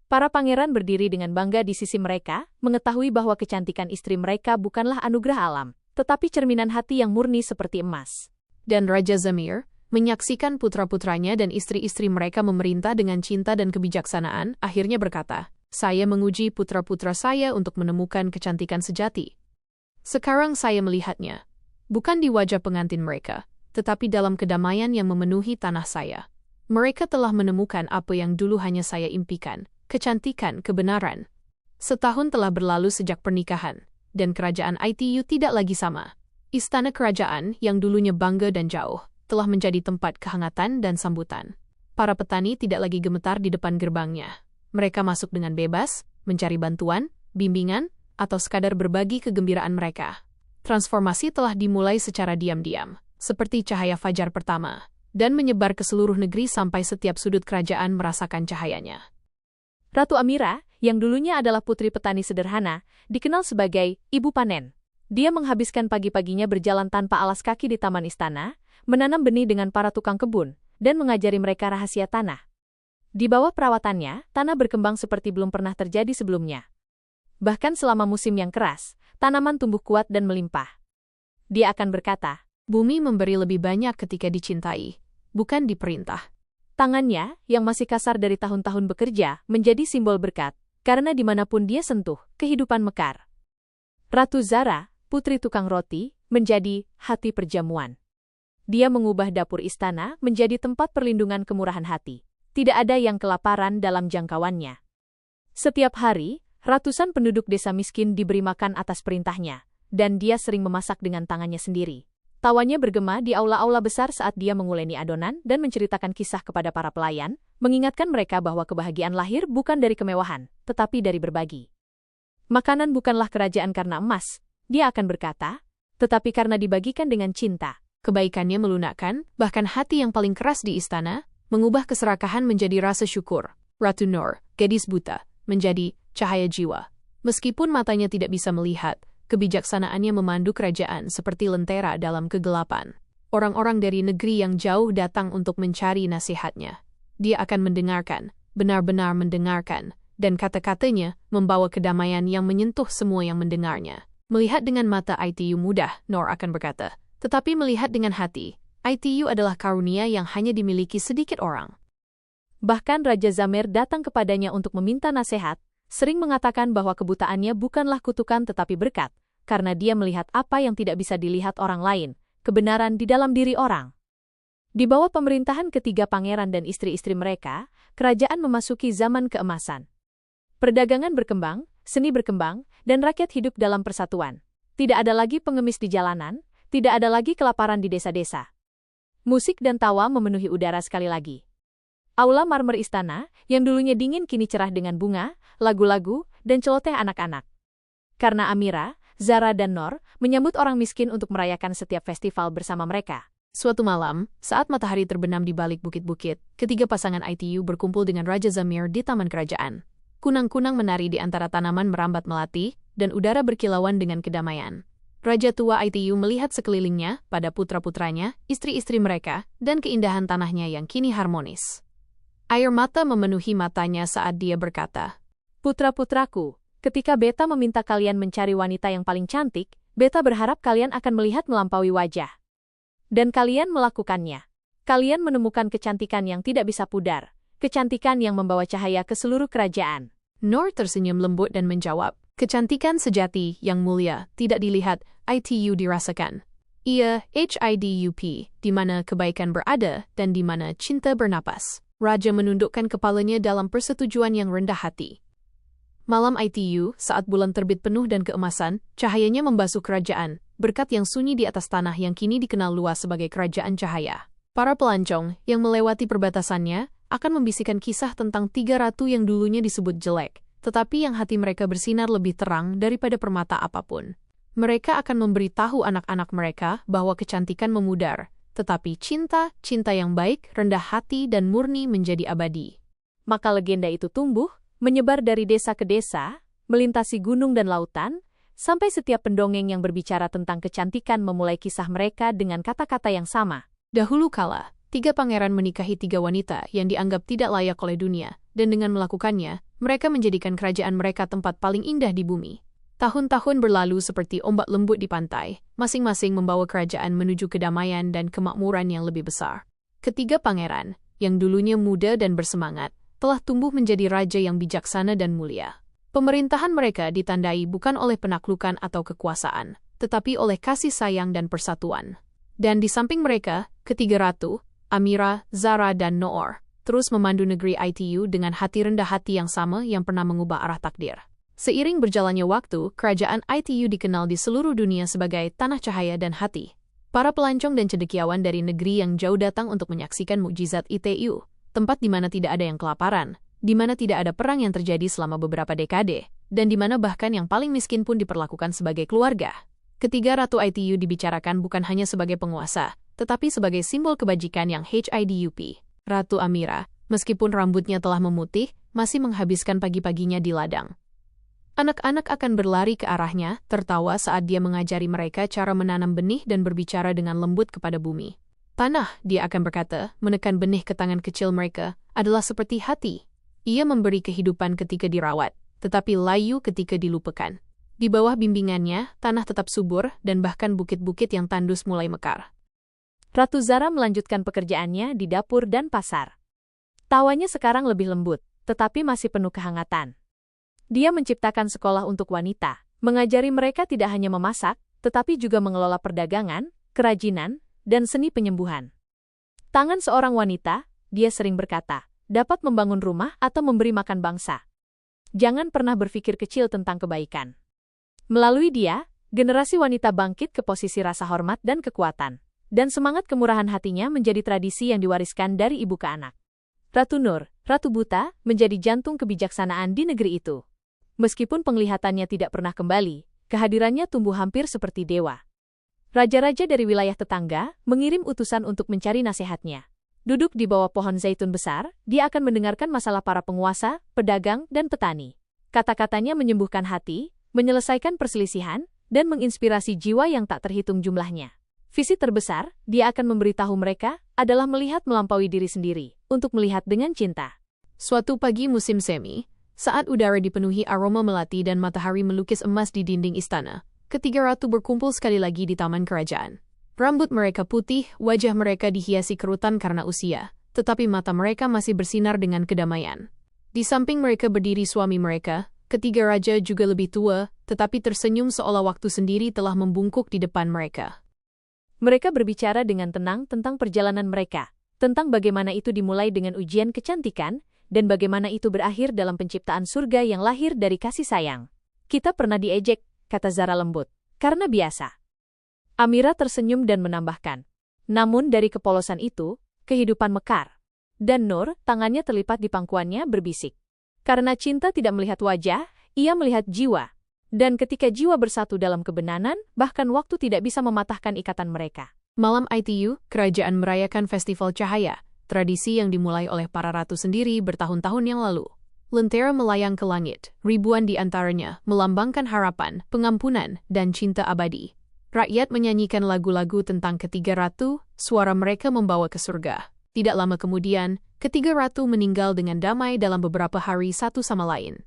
Para pangeran berdiri dengan bangga di sisi mereka, mengetahui bahwa kecantikan istri mereka bukanlah anugerah alam, tetapi cerminan hati yang murni seperti emas. Dan Raja Zamir, menyaksikan putra-putranya dan istri-istri mereka memerintah dengan cinta dan kebijaksanaan, akhirnya berkata, "Saya menguji putra-putra saya untuk menemukan kecantikan sejati. Sekarang saya melihatnya, bukan di wajah pengantin mereka, tetapi dalam kedamaian yang memenuhi tanah saya. Mereka telah menemukan apa yang dulu hanya saya impikan, kecantikan, kebenaran." Setahun telah berlalu sejak pernikahan, dan kerajaan ITU tidak lagi sama. Istana kerajaan yang dulunya bangga dan jauh, telah menjadi tempat kehangatan dan sambutan. Para petani tidak lagi gemetar di depan gerbangnya. Mereka masuk dengan bebas, mencari bantuan, bimbingan, atau sekadar berbagi kegembiraan mereka. Transformasi telah dimulai secara diam-diam, seperti cahaya fajar pertama, dan menyebar ke seluruh negeri sampai setiap sudut kerajaan merasakan cahayanya. Ratu Amira, yang dulunya adalah putri petani sederhana, dikenal sebagai Ibu Panen. Dia menghabiskan pagi-paginya berjalan tanpa alas kaki di taman istana, menanam benih dengan para tukang kebun, dan mengajari mereka rahasia tanah. Di bawah perawatannya, tanah berkembang seperti belum pernah terjadi sebelumnya. Bahkan selama musim yang keras, tanaman tumbuh kuat dan melimpah. Dia akan berkata, "Bumi memberi lebih banyak ketika dicintai, bukan diperintah." Tangannya, yang masih kasar dari tahun-tahun bekerja, menjadi simbol berkat, karena dimanapun dia sentuh, kehidupan mekar. Ratu Zara, putri tukang roti, menjadi hati perjamuan. Dia mengubah dapur istana menjadi tempat perlindungan kemurahan hati. Tidak ada yang kelaparan dalam jangkauannya. Setiap hari, ratusan penduduk desa miskin diberi makan atas perintahnya, dan dia sering memasak dengan tangannya sendiri. Tawanya bergema di aula-aula besar saat dia menguleni adonan dan menceritakan kisah kepada para pelayan, mengingatkan mereka bahwa kebahagiaan lahir bukan dari kemewahan, tetapi dari berbagi. Makanan bukanlah kerajaan karena emas, dia akan berkata, tetapi karena dibagikan dengan cinta. Kebaikannya melunakkan, bahkan hati yang paling keras di istana, mengubah keserakahan menjadi rasa syukur. Ratu Noor, gadis buta, menjadi cahaya jiwa. Meskipun matanya tidak bisa melihat, kebijaksanaannya memandu kerajaan seperti lentera dalam kegelapan. Orang-orang dari negeri yang jauh datang untuk mencari nasihatnya. Dia akan mendengarkan, benar-benar mendengarkan, dan kata-katanya membawa kedamaian yang menyentuh semua yang mendengarnya. Melihat dengan mata ITU mudah, Noor akan berkata, tetapi melihat dengan hati, ITU adalah karunia yang hanya dimiliki sedikit orang. Bahkan Raja Zamir datang kepadanya untuk meminta nasihat, sering mengatakan bahwa kebutaannya bukanlah kutukan tetapi berkat, karena dia melihat apa yang tidak bisa dilihat orang lain, kebenaran di dalam diri orang. Di bawah pemerintahan ketiga pangeran dan istri-istri mereka, kerajaan memasuki zaman keemasan. Perdagangan berkembang, seni berkembang, dan rakyat hidup dalam persatuan. Tidak ada lagi pengemis di jalanan, tidak ada lagi kelaparan di desa-desa. Musik dan tawa memenuhi udara sekali lagi. Aula marmer istana, yang dulunya dingin kini cerah dengan bunga, lagu-lagu, dan celoteh anak-anak. Karena Amira, Zara dan Nor menyambut orang miskin untuk merayakan setiap festival bersama mereka. Suatu malam, saat matahari terbenam di balik bukit-bukit, ketiga pasangan ITU berkumpul dengan Raja Zamir di taman kerajaan. Kunang-kunang menari di antara tanaman merambat melati, dan udara berkilauan dengan kedamaian. Raja tua ITU melihat sekelilingnya pada putra-putranya, istri-istri mereka, dan keindahan tanahnya yang kini harmonis. Air mata memenuhi matanya saat dia berkata, "Putra-putraku, ketika Beta meminta kalian mencari wanita yang paling cantik, Beta berharap kalian akan melihat melampaui wajah. Dan kalian melakukannya. Kalian menemukan kecantikan yang tidak bisa pudar, kecantikan yang membawa cahaya ke seluruh kerajaan." Nor tersenyum lembut dan menjawab, "Kecantikan sejati yang mulia tidak dilihat, ITU dirasakan. Ia HIDUP, di mana kebaikan berada dan di mana cinta bernapas." Raja menundukkan kepalanya dalam persetujuan yang rendah hati. Malam ITU, saat bulan terbit penuh dan keemasan, cahayanya membasuh kerajaan, berkat yang sunyi di atas tanah yang kini dikenal luas sebagai kerajaan cahaya. Para pelancong yang melewati perbatasannya akan membisikkan kisah tentang tiga ratu yang dulunya disebut jelek, tetapi yang hati mereka bersinar lebih terang daripada permata apapun. Mereka akan memberitahu anak-anak mereka bahwa kecantikan memudar, tetapi cinta yang baik, rendah hati, dan murni menjadi abadi. Maka legenda itu tumbuh, menyebar dari desa ke desa, melintasi gunung dan lautan, sampai setiap pendongeng yang berbicara tentang kecantikan memulai kisah mereka dengan kata-kata yang sama. Dahulu kala, tiga pangeran menikahi tiga wanita yang dianggap tidak layak oleh dunia, dan dengan melakukannya, mereka menjadikan kerajaan mereka tempat paling indah di bumi. Tahun-tahun berlalu seperti ombak lembut di pantai, masing-masing membawa kerajaan menuju kedamaian dan kemakmuran yang lebih besar. Ketiga pangeran, yang dulunya muda dan bersemangat, telah tumbuh menjadi raja yang bijaksana dan mulia. Pemerintahan mereka ditandai bukan oleh penaklukan atau kekuasaan, tetapi oleh kasih sayang dan persatuan. Dan di samping mereka, ketiga ratu, Amira, Zara, dan Noor, terus memandu negeri ITU dengan hati rendah hati yang sama yang pernah mengubah arah takdir. Seiring berjalannya waktu, kerajaan ITU dikenal di seluruh dunia sebagai tanah cahaya dan hati. Para pelancong dan cendekiawan dari negeri yang jauh datang untuk menyaksikan mukjizat ITU, tempat di mana tidak ada yang kelaparan, di mana tidak ada perang yang terjadi selama beberapa dekade, dan di mana bahkan yang paling miskin pun diperlakukan sebagai keluarga. Ketiga ratu ITU dibicarakan bukan hanya sebagai penguasa, tetapi sebagai simbol kebajikan yang HIDUP. Ratu Amira, meskipun rambutnya telah memutih, masih menghabiskan pagi-paginya di ladang. Anak-anak akan berlari ke arahnya, tertawa saat dia mengajari mereka cara menanam benih dan berbicara dengan lembut kepada bumi. Tanah, dia akan berkata, menekan benih ke tangan kecil mereka, adalah seperti hati. Ia memberi kehidupan ketika dirawat, tetapi layu ketika dilupakan. Di bawah bimbingannya, tanah tetap subur dan bahkan bukit-bukit yang tandus mulai mekar. Ratu Zara melanjutkan pekerjaannya di dapur dan pasar. Tawanya sekarang lebih lembut, tetapi masih penuh kehangatan. Dia menciptakan sekolah untuk wanita, mengajari mereka tidak hanya memasak, tetapi juga mengelola perdagangan, kerajinan, dan seni penyembuhan. Tangan seorang wanita, dia sering berkata, dapat membangun rumah atau memberi makan bangsa. Jangan pernah berpikir kecil tentang kebaikan. Melalui dia, generasi wanita bangkit ke posisi rasa hormat dan kekuatan, dan semangat kemurahan hatinya menjadi tradisi yang diwariskan dari ibu ke anak. Ratu Nur, Ratu Buta, menjadi jantung kebijaksanaan di negeri itu. Meskipun penglihatannya tidak pernah kembali, kehadirannya tumbuh hampir seperti dewa. Raja-raja dari wilayah tetangga mengirim utusan untuk mencari nasihatnya. Duduk di bawah pohon zaitun besar, dia akan mendengarkan masalah para penguasa, pedagang, dan petani. Kata-katanya menyembuhkan hati, menyelesaikan perselisihan, dan menginspirasi jiwa yang tak terhitung jumlahnya. Visi terbesar, dia akan memberitahu mereka, adalah melihat melampaui diri sendiri, untuk melihat dengan cinta. Suatu pagi musim semi, saat udara dipenuhi aroma melati dan matahari melukis emas di dinding istana, ketiga ratu berkumpul sekali lagi di taman kerajaan. Rambut mereka putih, wajah mereka dihiasi kerutan karena usia, tetapi mata mereka masih bersinar dengan kedamaian. Di samping mereka berdiri suami mereka, ketiga raja juga lebih tua, tetapi tersenyum seolah waktu sendiri telah membungkuk di depan mereka. Mereka berbicara dengan tenang tentang perjalanan mereka, tentang bagaimana itu dimulai dengan ujian kecantikan, dan bagaimana itu berakhir dalam penciptaan surga yang lahir dari kasih sayang. Kita pernah diejek, kata Zara lembut, karena biasa. Amira tersenyum dan menambahkan, namun dari kepolosan itu, kehidupan mekar. Dan Nur, tangannya terlipat di pangkuannya, berbisik. Karena cinta tidak melihat wajah, ia melihat jiwa. Dan ketika jiwa bersatu dalam kebenaran, bahkan waktu tidak bisa mematahkan ikatan mereka. Malam ITU, kerajaan merayakan festival cahaya, tradisi yang dimulai oleh para ratu sendiri bertahun-tahun yang lalu. Lentera melayang ke langit, ribuan di antaranya melambangkan harapan, pengampunan, dan cinta abadi. Rakyat menyanyikan lagu-lagu tentang ketiga ratu, suara mereka membawa ke surga. Tidak lama kemudian, ketiga ratu meninggal dengan damai dalam beberapa hari satu sama lain.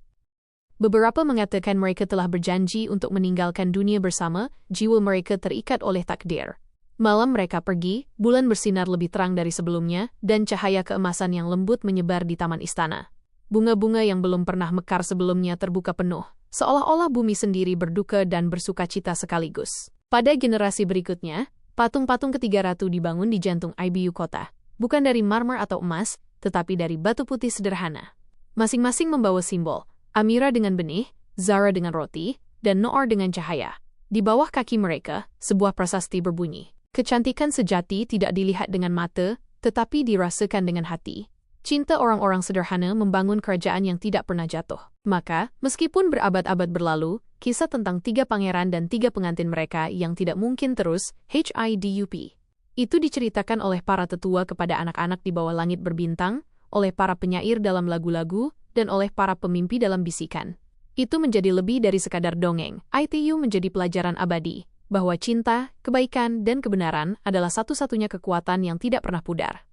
Beberapa mengatakan mereka telah berjanji untuk meninggalkan dunia bersama, jiwa mereka terikat oleh takdir. Malam mereka pergi, bulan bersinar lebih terang dari sebelumnya, dan cahaya keemasan yang lembut menyebar di taman istana. Bunga-bunga yang belum pernah mekar sebelumnya terbuka penuh, seolah-olah bumi sendiri berduka dan bersukacita sekaligus. Pada generasi berikutnya, patung-patung ketiga ratu dibangun di jantung IBU kota. Bukan dari marmer atau emas, tetapi dari batu putih sederhana. Masing-masing membawa simbol, Amira dengan benih, Zara dengan roti, dan Noor dengan cahaya. Di bawah kaki mereka, sebuah prasasti berbunyi. Kecantikan sejati tidak dilihat dengan mata, tetapi dirasakan dengan hati. Cinta orang-orang sederhana membangun kerajaan yang tidak pernah jatuh. Maka, meskipun berabad-abad berlalu, kisah tentang tiga pangeran dan tiga pengantin mereka yang tidak mungkin terus, HIDUP. Itu diceritakan oleh para tetua kepada anak-anak di bawah langit berbintang, oleh para penyair dalam lagu-lagu, dan oleh para pemimpi dalam bisikan. Itu menjadi lebih dari sekadar dongeng. ITU menjadi pelajaran abadi, bahwa cinta, kebaikan, dan kebenaran adalah satu-satunya kekuatan yang tidak pernah pudar.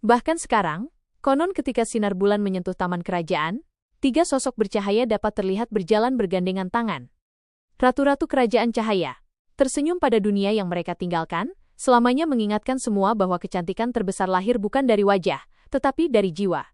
Bahkan sekarang, konon ketika sinar bulan menyentuh taman kerajaan, tiga sosok bercahaya dapat terlihat berjalan bergandengan tangan. Ratu-ratu kerajaan cahaya, tersenyum pada dunia yang mereka tinggalkan, selamanya mengingatkan semua bahwa kecantikan terbesar lahir bukan dari wajah, tetapi dari jiwa.